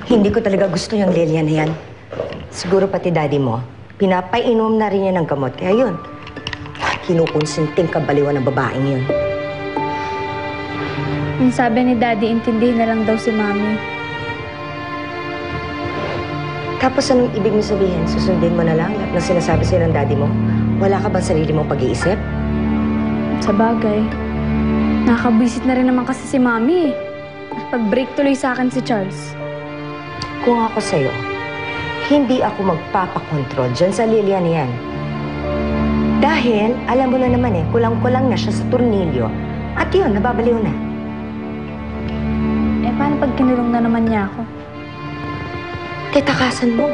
Hindi ko talaga gusto yung Lilia na yan. Siguro pati daddy mo, pinapainom na rin niya ng gamot. Kaya yun, kinukonsinting kabaliwan ng babaeng yun. Ang sabi ni daddy, intindihin na lang daw si mami. Tapos anong ibig mo sabihin? Susundin mo na lang lahat ng sinasabi sa'yo ng daddy mo? Wala ka bang sarili mong pag-iisip? Sa bagay, nakakabwisit na rin naman kasi si mami. Pag-break tuloy sa akin si Charles. Kung ako sa'yo, hindi ako magpapakontrol dyan sa Lilia na yan. Dahil, alam mo na naman kulang-kulang na siya sa turnilyo. At yun, nababaliw na. Eh, paano pag kinulong na naman niya ako? Takasan mo.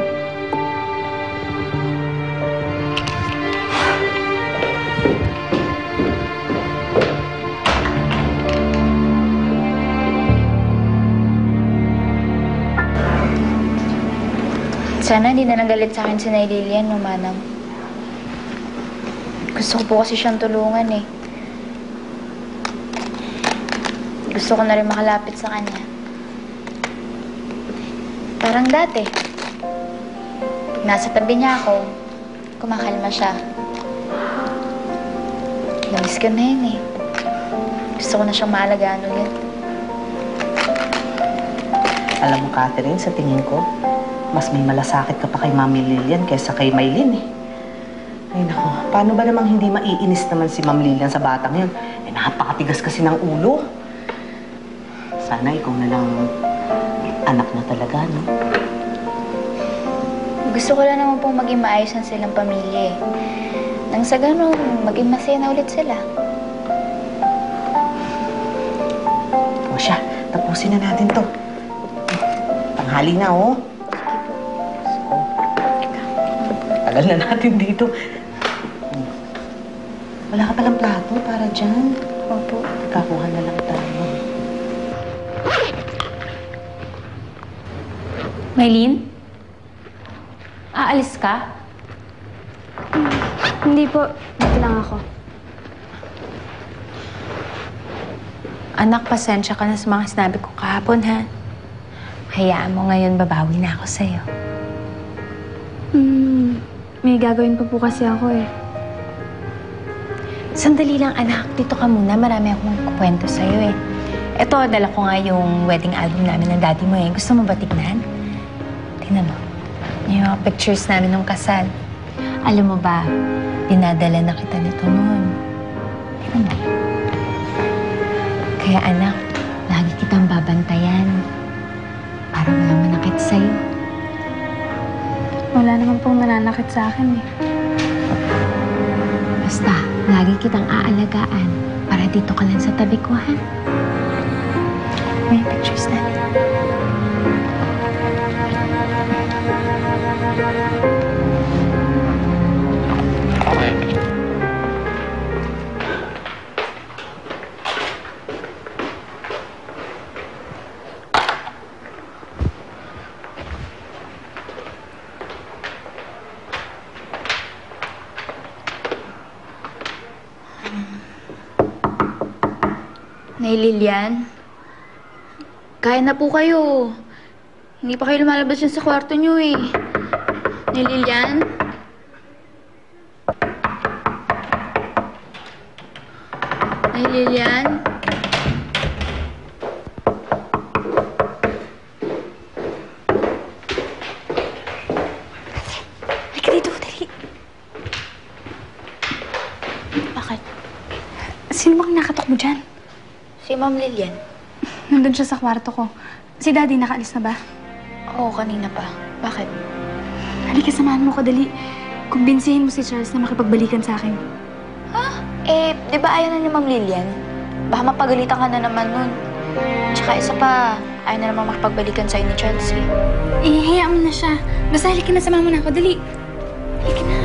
Sana hindi na nagalit sa akin si Nay Lilian, no, Manang. Gusto ko po kasi siyang tulungan eh. Gusto ko na rin makalapit sa kanya. Parang dati. Pag nasa tabi niya ako, kumakalma siya. Namiss ko na yun eh. Gusto ko na siyang maalagaan ulit. Alam mo, Catherine, sa tingin ko, mas may malasakit ka pa kay Mami Lilian kaysa kay Maylin eh. Ay nako, paano ba namang hindi maiinis naman si Ma'am Lilian sa batang yun? Eh, napakatigas kasi ng ulo. Sana ikaw na lang anak na talaga, no? Gusto ko lang naman pong maging maayos ang silang pamilya eh. Nang sa ganun, maging masaya na ulit sila. O siya, tapusin na natin to. Tanghali na, oh. Tagal na natin dito. Wala ka palang plato para dyan. Opo. Kakuha na lang tayo. Maylin? Aalis ka? Hindi po. Dito lang ako. Anak, pasensya ka na sa mga sinabi ko kahapon, ha? Hayaan mo ngayon, babawi na ako sa'yo. May gagawin pa po kasi ako eh. Sandali lang, anak. Dito ka muna. Marami akong kukwento sa'yo, eh. Eto, dala ko nga yung wedding album namin ng daddy mo, eh. Gusto mo ba tignan? Tingnan mo. Yung mga pictures namin nung kasal. Alam mo ba, dinadala na kita nito noon. Tingnan mo. Kaya anak, lagi kitang babantayan. Para walang manakit sa'yo. Wala naman pong nananakit sa akin eh. Basta, lagi kitang aalagaan. Para dito ka lang sa tabi ko, ha? May pictures namin. Nay Lilian, kaya na po kayo. Hindi pa kayo lumalabas dyan sa kwarto niyo eh. Nay Lilian? Nay Lilian? Halika dito, dali. Bakit? Sino bang nakatok mo dyan? Si Ma'am Lilian. Nandun siya sa kwarto ko. Si Daddy, nakaalis na ba? Oo, kanina pa. Bakit? Halika, samahan mo ko, dali. Kumbinsihin mo si Charles na makipagbalikan sa akin. Ha? Eh, di ba ayaw na ni Ma'am Lilian? Baka mapagalitan ka na naman nun. Tsaka isa pa, ayaw na naman makipagbalikan sa'yo ni Charles eh. Eh, hayaan mo na siya. Basta halika na, samahan mo na ako, dali. Halika na.